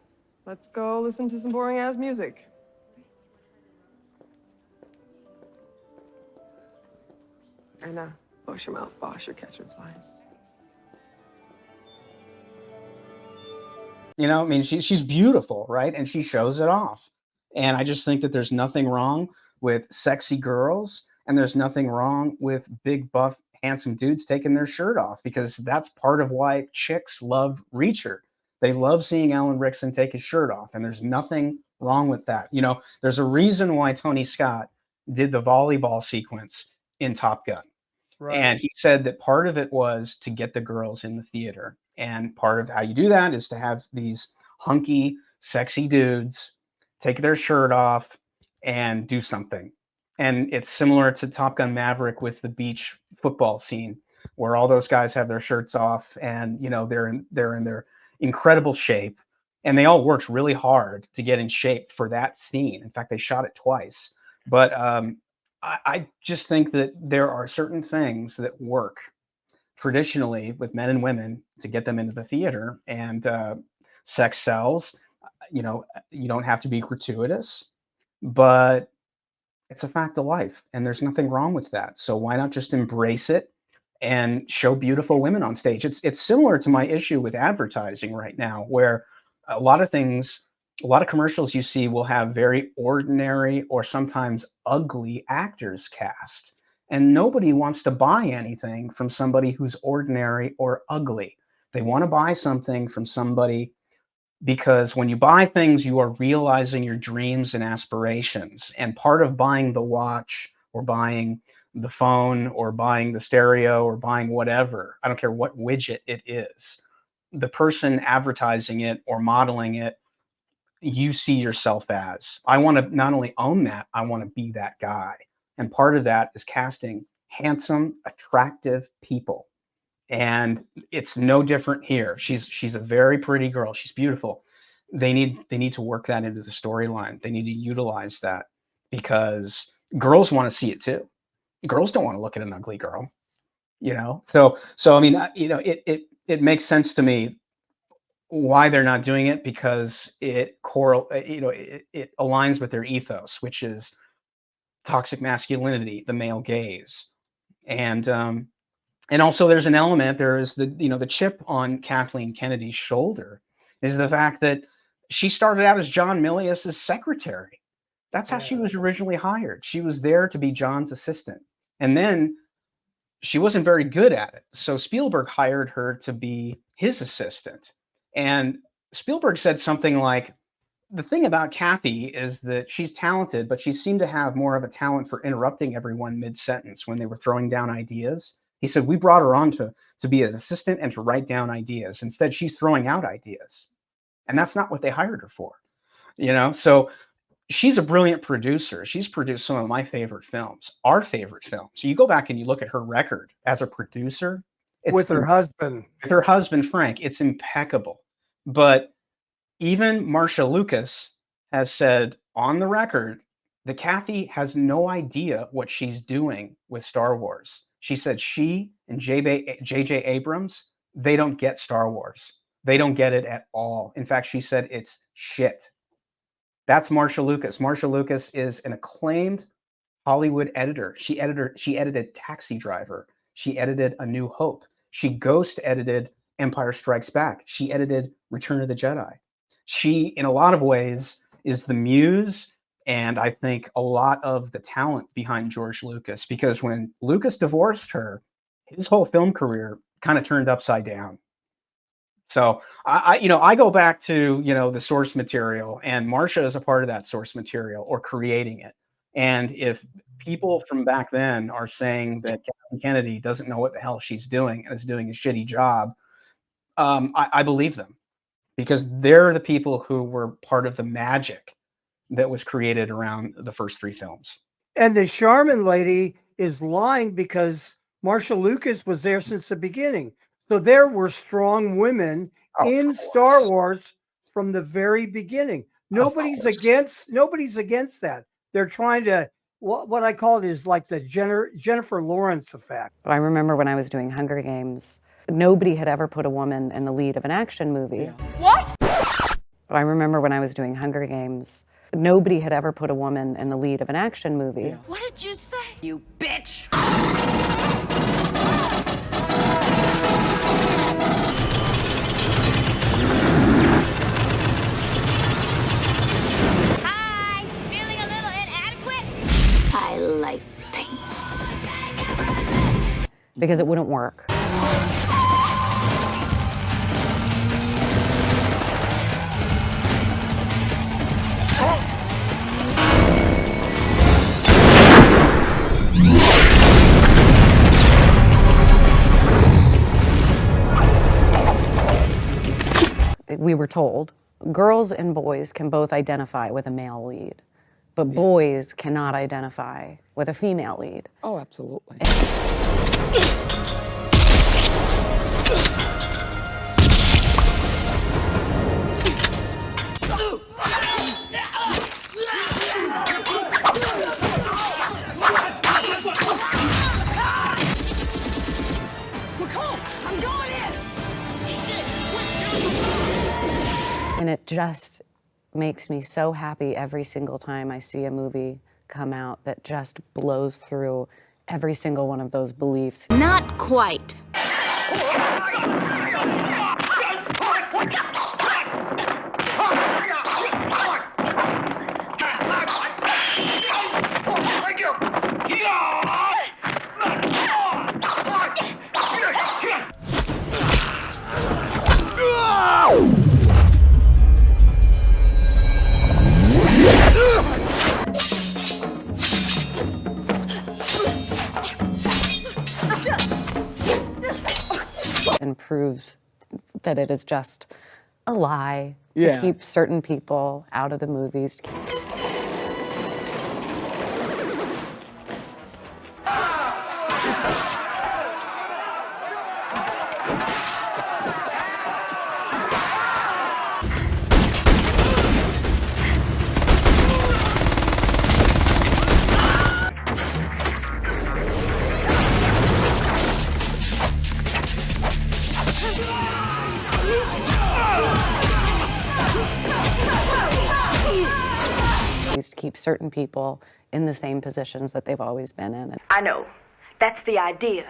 Let's go listen to some boring-ass music. And wash your mouth, boss, you're catching flies. You know, I mean, she's beautiful, right? And she shows it off. And I just think that there's nothing wrong with sexy girls, and there's nothing wrong with big, buff, handsome dudes taking their shirt off, because that's part of why chicks love Reacher. They love seeing Alan Rickson take his shirt off, and there's nothing wrong with that. You know, there's a reason why Tony Scott did the volleyball sequence in Top Gun. Right. And he said that part of it was to get the girls in the theater. And part of how you do that is to have these hunky, sexy dudes take their shirt off and do something. And it's similar to Top Gun Maverick with the beach football scene, where all those guys have their shirts off, and, you know, they're in their incredible shape, and they all worked really hard to get in shape for that scene. In fact, they shot it twice. But I just think that there are certain things that work traditionally with men and women to get them into the theater, and sex sells. You know, you don't have to be gratuitous, but it's a fact of life, and there's nothing wrong with that. So why not just embrace it and show beautiful women on stage? It's similar to my issue with advertising right now, where a lot of commercials you see will have very ordinary or sometimes ugly actors cast. And nobody wants to buy anything from somebody who's ordinary or ugly. They want to buy something from somebody because when you buy things, you are realizing your dreams and aspirations. And part of buying the watch or buying the phone or buying the stereo or buying whatever, I don't care what widget it is, the person advertising it or modeling it, you see yourself as. I want to not only own that, I want to be that guy. And part of that is casting handsome, attractive people. And it's no different here. She's a very pretty girl. She's beautiful. They need to work that into the storyline. They need to utilize that, because girls want to see it too. Girls don't want to look at an ugly girl. you know? So I mean, you know, it makes sense to me why they're not doing it, because it aligns with their ethos, which is toxic masculinity, the male gaze. And also there's an element, there is the chip on Kathleen Kennedy's shoulder is the fact that she started out as John Milius's secretary. That's how she was originally hired. She was there to be John's assistant. And then she wasn't very good at it. So Spielberg hired her to be his assistant. And Spielberg said something like, the thing about Kathy is that she's talented, but she seemed to have more of a talent for interrupting everyone mid-sentence when they were throwing down ideas. He said, we brought her on to be an assistant and to write down ideas. Instead, she's throwing out ideas. And that's not what they hired her for. You know, so she's a brilliant producer. She's produced some of my favorite films, our favorite films. So you go back and you look at her record as a producer. With her husband. With her husband, Frank. It's impeccable. But even Marcia Lucas has said on the record that Kathy has no idea what she's doing with Star Wars. She said she and J.J. Abrams, they don't get Star Wars. They don't get it at all. In fact, she said it's shit. That's Marcia Lucas. Marcia Lucas is an acclaimed Hollywood editor. She edited Taxi Driver. She edited A New Hope. She ghost edited Empire Strikes Back. She edited Return of the Jedi. She, in a lot of ways, is the muse and I think a lot of the talent behind George Lucas, because when Lucas divorced her, his whole film career kind of turned upside down. So I go back to, the source material, and Marcia is a part of that source material or creating it. And if people from back then are saying that Kathleen Kennedy doesn't know what the hell she's doing and is doing a shitty job, I believe them, because they're the people who were part of the magic that was created around the first three films. And the Charmin lady is lying, because Marcia Lucas was there since the beginning. So there were strong women in Star Wars from the very beginning. Nobody's against that. They're trying to, what I call it is like the Jennifer Lawrence effect. I remember when I was doing Hunger Games, nobody had ever put a woman in the lead of an action movie. What? I remember when I was doing Hunger Games, nobody had ever put a woman in the lead of an action movie. What did you say? You bitch! Hi! Feeling a little inadequate? I like pain. Because it wouldn't work. We were told girls and boys can both identify with a male lead, but boys cannot identify with a female lead. Oh, absolutely. I'm going in! And it just makes me so happy every single time I see a movie come out that just blows through every single one of those beliefs. Not quite. And proves that it is just a lie to keep certain people out of the movies. to keep certain people in the same positions that they've always been in. I know. That's the idea.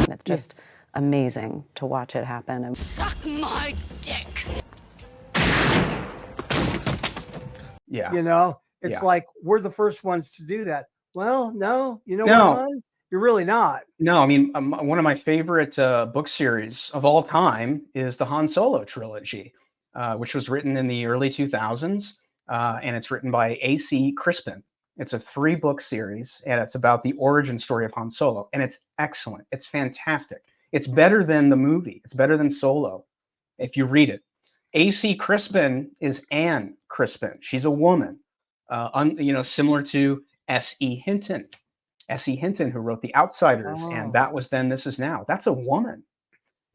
It's just amazing to watch it happen. And Suck my dick. Yeah. You know, it's Yeah. like we're the first ones to do that. Well, no, you know No. what, hon? You're really not. No, I mean, one of my favorite book series of all time is the Han Solo trilogy, which was written in the early 2000s, and it's written by A.C. Crispin. It's a 3-book series, and it's about the origin story of Han Solo, and it's excellent. It's fantastic. It's better than the movie. It's better than Solo, if you read it. A.C. Crispin is Anne Crispin. She's a woman, similar to S.E. Hinton. S.E. Hinton, who wrote The Outsiders, and That Was Then, This Is Now. That's a woman.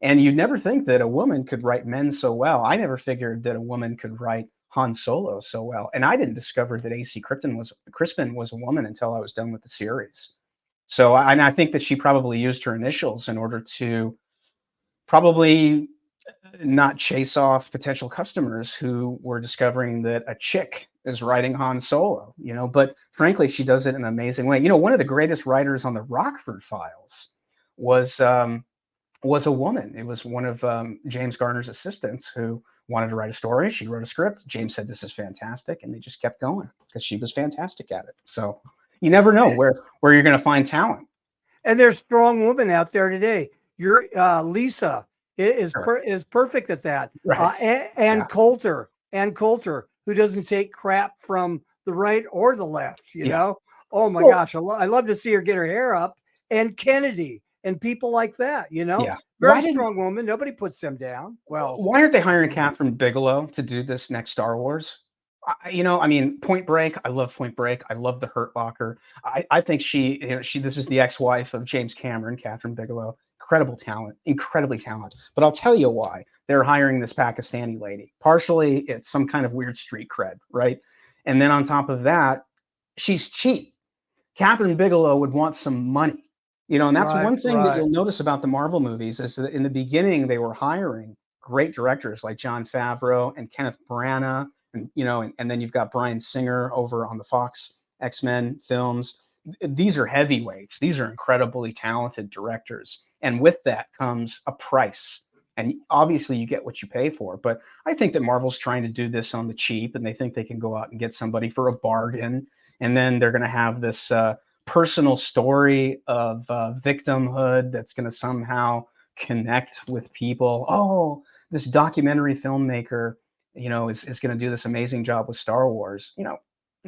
And you'd never think that a woman could write men so well. I never figured that a woman could write Han Solo so well. And I didn't discover that A.C. Crispin was a woman until I was done with the series. So I think that she probably used her initials in order to probably not chase off potential customers who were discovering that a chick is writing Han Solo, but frankly, she does it in an amazing way. One of the greatest writers on the Rockford Files was a woman. It was one of James Garner's assistants who wanted to write a story. She wrote a script. James said, "This is fantastic." And they just kept going because she was fantastic at it. So you never know where you're going to find talent. And there's strong women out there today. Your Lisa is perfect at that. Right. And Coulter, who doesn't take crap from the right or the left, you know? Oh my gosh, I love to see her get her hair up. And Kennedy and people like that, Yeah. Very strong woman. Nobody puts them down. Well, why aren't they hiring Catherine Bigelow to do this next Star Wars? Point Break. I love Point Break. I love The Hurt Locker. I think this is the ex-wife of James Cameron, Catherine Bigelow. Incredibly talented. But I'll tell you why they're hiring this Pakistani lady. Partially, it's some kind of weird street cred, right? And then on top of that, she's cheap. Catherine Bigelow would want some money, and that's one thing that you'll notice about the Marvel movies is that in the beginning they were hiring great directors like Jon Favreau and Kenneth Branagh, and then you've got Bryan Singer over on the Fox X-Men films. These are heavyweights. These are incredibly talented directors. And with that comes a price. And obviously you get what you pay for. But I think that Marvel's trying to do this on the cheap, and they think they can go out and get somebody for a bargain. And then they're going to have this personal story of victimhood that's going to somehow connect with people. Oh, this documentary filmmaker, is going to do this amazing job with Star Wars.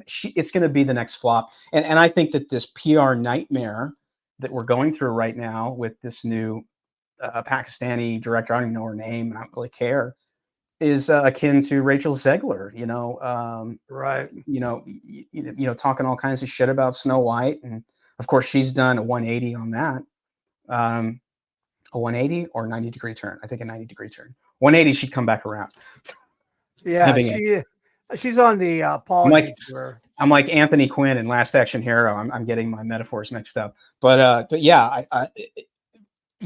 It's going to be the next flop. And I think that this PR nightmare that we're going through right now with this new Pakistani director, I don't even know her name, and I don't really care, is akin to Rachel Zegler, talking all kinds of shit about Snow White. And of course, she's done a 180 on that. A 180 or 90-degree turn. I think a 90-degree turn. 180, she'd come back around. Yeah, she's on the apology tour. I'm like Anthony Quinn in Last Action Hero. I'm getting my metaphors mixed up. But yeah,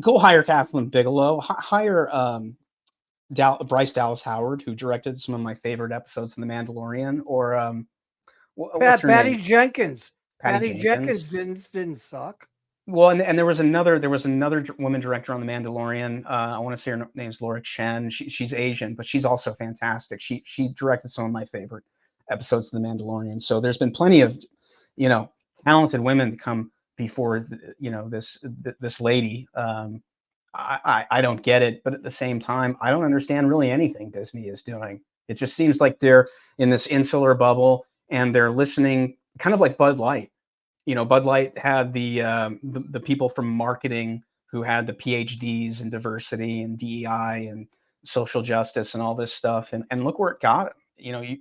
go hire Catherine Bigelow. Hire Bryce Dallas Howard, who directed some of my favorite episodes in The Mandalorian, or Patty Jenkins. Patty Jenkins didn't suck. Well, and there was another woman director on The Mandalorian. I want to say her name's Laura Chen. She's Asian, but she's also fantastic. She directed some of my favorite episodes of The Mandalorian. So there's been plenty of, talented women to come before, this lady. I don't get it, but at the same time, I don't understand really anything Disney is doing. It just seems like they're in this insular bubble and they're listening, kind of like Bud Light. Bud Light had the people from marketing who had the PhDs in diversity and DEI and social justice and all this stuff, and look where it got them.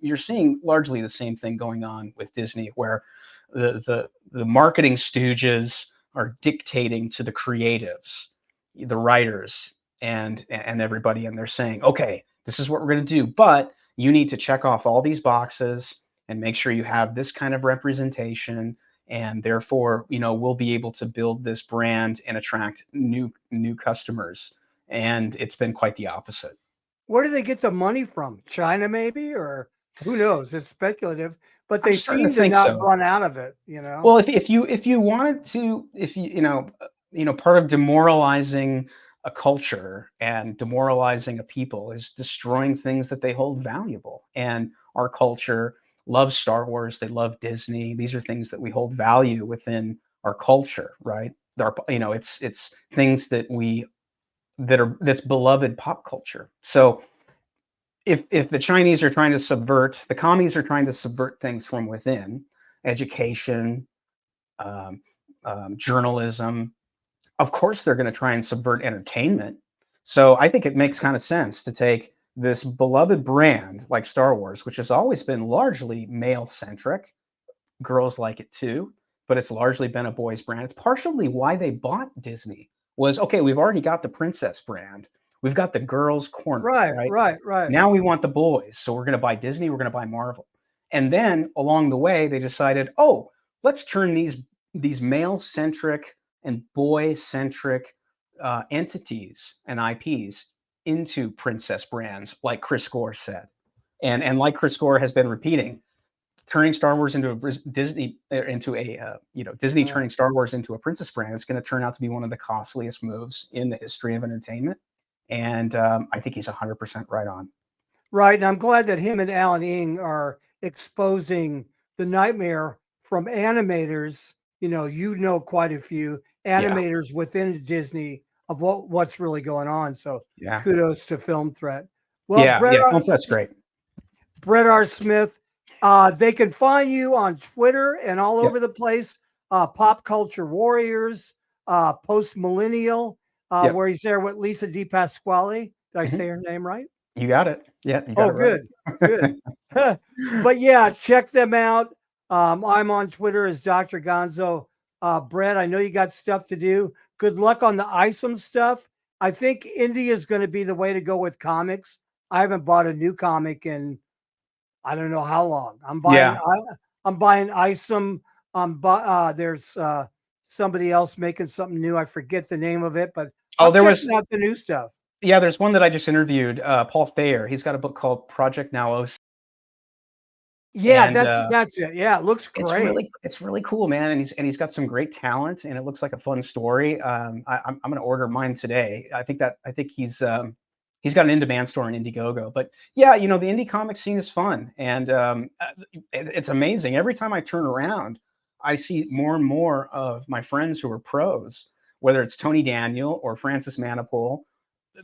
You're seeing largely the same thing going on with Disney, where the marketing stooges are dictating to the creatives. the writers and everybody, and they're saying, okay, this is what we're going to do, but you need to check off all these boxes and make sure you have this kind of representation, and therefore, we'll be able to build this brand and attract new customers. And it's been quite the opposite. Where do they get the money from? China, maybe, or who knows? It's speculative, but they I'm starting seem to to think not so. run out of it. You know. Well, if you wanted to, if part of demoralizing a culture and demoralizing a people is destroying things that they hold valuable. And our culture loves Star Wars. They love Disney. These are things that we hold value within our culture, right? It's things that's beloved pop culture. So if the Chinese are trying to subvert, the commies are trying to subvert things from within, education, um, journalism, of course they're going to try and subvert entertainment. So I think it makes kind of sense to take this beloved brand like Star Wars, which has always been largely male centric. Girls like it too, but it's largely been a boys brand. It's partially why they bought Disney. Was okay, we've already got the princess brand. We've got the girls corner, Right, right? right, right. Now we want the boys. So we're going to buy Disney, we're going to buy Marvel. And then along the way they decided, "Oh, let's turn these male centric and boy centric entities and IPs into princess brands," like Chris Gore said. And like Chris Gore has been repeating, turning Star Wars into a Disney Disney turning Star Wars into a princess brand is going to turn out to be one of the costliest moves in the history of entertainment. And I think he's 100% right on. Right, and I'm glad that him and Alan Ing are exposing the nightmare from animators. Quite a few animators within Disney of what's really going on. So Yeah. kudos to Film Threat. Well, That's great. Brett R. Smith, they can find you on Twitter and all over the place. Pop Culture Warriors, Post Millennial, where he's there with Lisa Di Pasquale. Did I say her name right? You got it. Yeah. You got it right. Good. But yeah, check them out. I'm on Twitter as Dr. Gonzo. Brett, I know you got stuff to do. Good luck on the ISOM stuff. I think India is going to be the way to go with comics. I haven't bought a new comic in I don't know how long. I'm buying ISOM. There's somebody else making something new. I forget the name of it, but I'm checking out the new stuff. Yeah, there's one that I just interviewed, Paul Thayer. He's got a book called Project Now. Yeah, that's it. Yeah, it looks great. It's really cool, man. And he's got some great talent, and it looks like a fun story. I'm going to order mine today. I think he's got an in-demand store in Indiegogo. But yeah, the indie comic scene is fun, and it's amazing. Every time I turn around, I see more and more of my friends who are pros, whether it's Tony Daniel or Francis Manipool.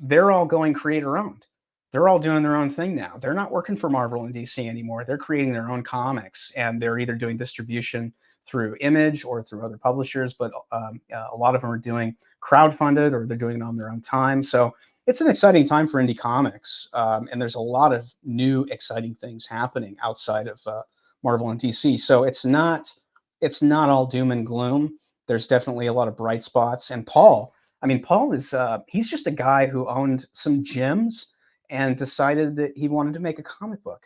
They're all going creator-owned. They're all doing their own thing now. They're not working for Marvel and DC anymore. They're creating their own comics, and they're either doing distribution through Image or through other publishers, but a lot of them are doing crowdfunded, or they're doing it on their own time. So it's an exciting time for indie comics, and there's a lot of new exciting things happening outside of Marvel and DC. So it's not all doom and gloom. There's definitely a lot of bright spots. And Paul is he's just a guy who owned some gyms and decided that he wanted to make a comic book.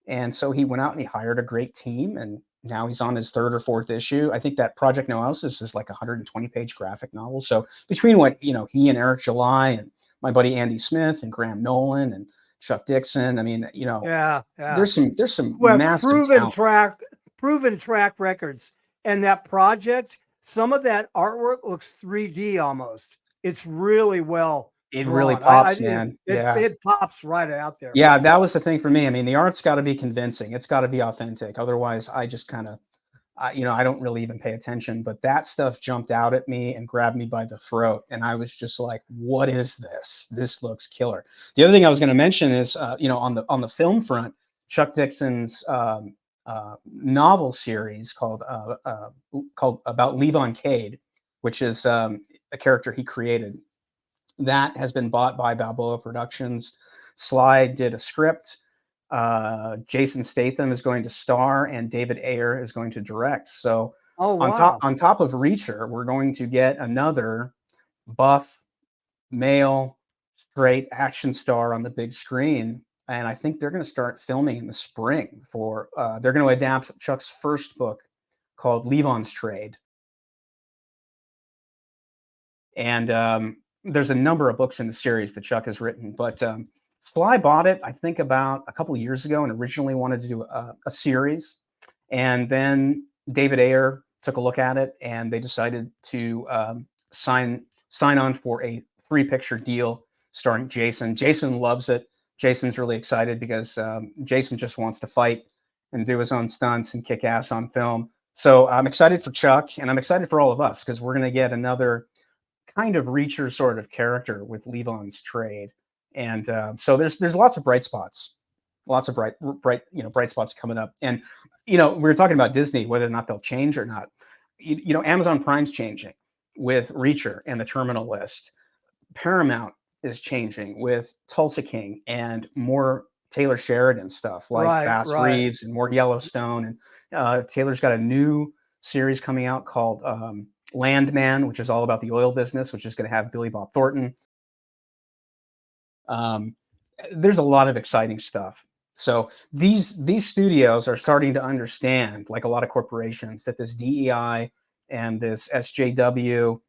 And so he went out and he hired a great team, and now he's on his 3rd or 4th issue. I think that Project Noesis is like a 120-page graphic novel. So between what, he and Eric July and my buddy Andy Smith and Graham Nolan and Chuck Dixon, there's some massive proven track records. And that project, some of that artwork looks 3D almost. It's really well. It really pops, man. It pops right out there. Yeah, that was the thing for me. The art's got to be convincing. It's got to be authentic. Otherwise, I just kind of, I don't really even pay attention. But that stuff jumped out at me and grabbed me by the throat. And I was just like, what is this? This looks killer. The other thing I was going to mention is, on the film front, Chuck Dixon's novel series called about Levon Cade, which is a character he created. That has been bought by Balboa Productions. Sly did a script. Jason Statham is going to star, and David Ayer is going to direct. So on top of Reacher, we're going to get another buff male, straight action star on the big screen. And I think they're going to start filming in the spring for, they're going to adapt Chuck's first book called Levon's Trade. And there's a number of books in the series that Chuck has written, but Sly bought it, I think, about a couple of years ago, and originally wanted to do a series. And then David Ayer took a look at it, and they decided to sign on for a 3-picture deal starring Jason. Jason loves it. Jason's really excited because Jason just wants to fight and do his own stunts and kick ass on film. So I'm excited for Chuck, and I'm excited for all of us because we're going to get another kind of Reacher sort of character with Levon's Trade. And so there's lots of bright spots, lots of bright spots coming up. And we were talking about Disney, whether or not they'll change or not. Amazon Prime's changing with Reacher and the Terminal List. Paramount is changing with Tulsa King and more Taylor Sheridan stuff like Bass Reeves and more Yellowstone. And Taylor's got a new series coming out called Landman, which is all about the oil business, which is going to have Billy Bob Thornton. There's a lot of exciting stuff. So these studios are starting to understand, like a lot of corporations, that this DEI and this SJW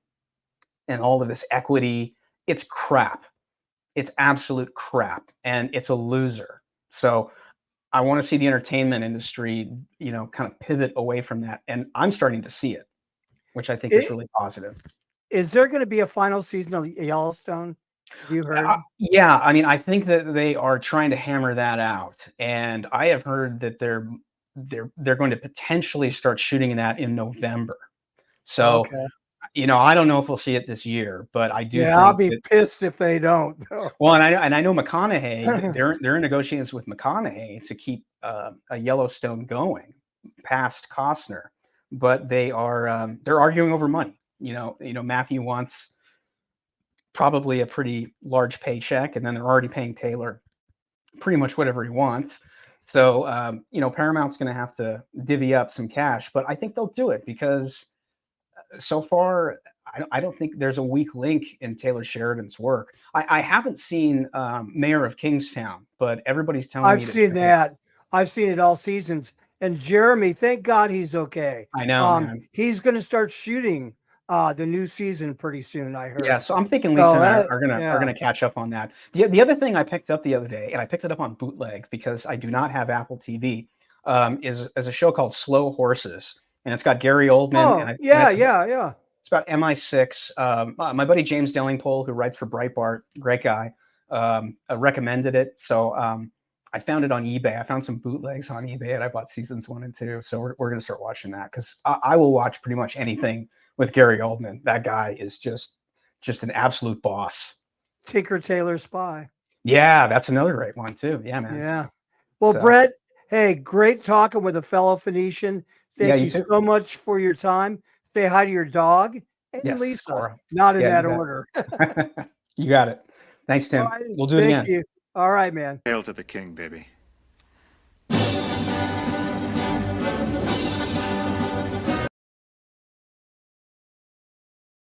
and all of this equity, it's crap. It's absolute crap, and it's a loser. So I want to see the entertainment industry, kind of pivot away from that. And I'm starting to see it, which I think is really positive. Is there going to be a final season of Yellowstone? Have you heard? Yeah, I mean, I think that they are trying to hammer that out, and I have heard that they're going to potentially start shooting that in November. So, I don't know if we'll see it this year, but I do. Yeah, I'll be pissed if they don't. Well, and I know McConaughey. they're in negotiations with McConaughey to keep a Yellowstone going past Costner, but they're arguing over money. Matthew wants probably a pretty large paycheck, and then they're already paying Taylor pretty much whatever he wants. So, Paramount's going to have to divvy up some cash, but I think they'll do it because so far, I don't think there's a weak link in Taylor Sheridan's work. I haven't seen Mayor of Kingstown, but everybody's telling me I've seen that. I've seen it all seasons. And Jeremy, thank God he's okay. I know, man. He's going to start shooting the new season pretty soon, I heard. Yeah, so I'm thinking Lisa and I are gonna catch up on that. The other thing I picked up the other day, and I picked it up on bootleg because I do not have Apple TV, is a show called Slow Horses, and it's got Gary Oldman. Yeah. It's about MI6. My buddy James Dellingpole, who writes for Breitbart, great guy, recommended it. So I found it on eBay. I found some bootlegs on eBay, and I bought seasons 1 and 2. So we're gonna start watching that because I will watch pretty much anything with Gary Oldman. That guy is just an absolute boss. Tinker Tailor Spy. Yeah, that's another great one too. Yeah, man. Yeah. Well, Brett, hey, great talking with a fellow Phoenician. Thank you so much for your time. Say hi to your dog and Lisa. Laura. Not in that order. You got it. Thanks, Tim. Right, we'll do it again. Thank you. All right, man. Hail to the king, baby.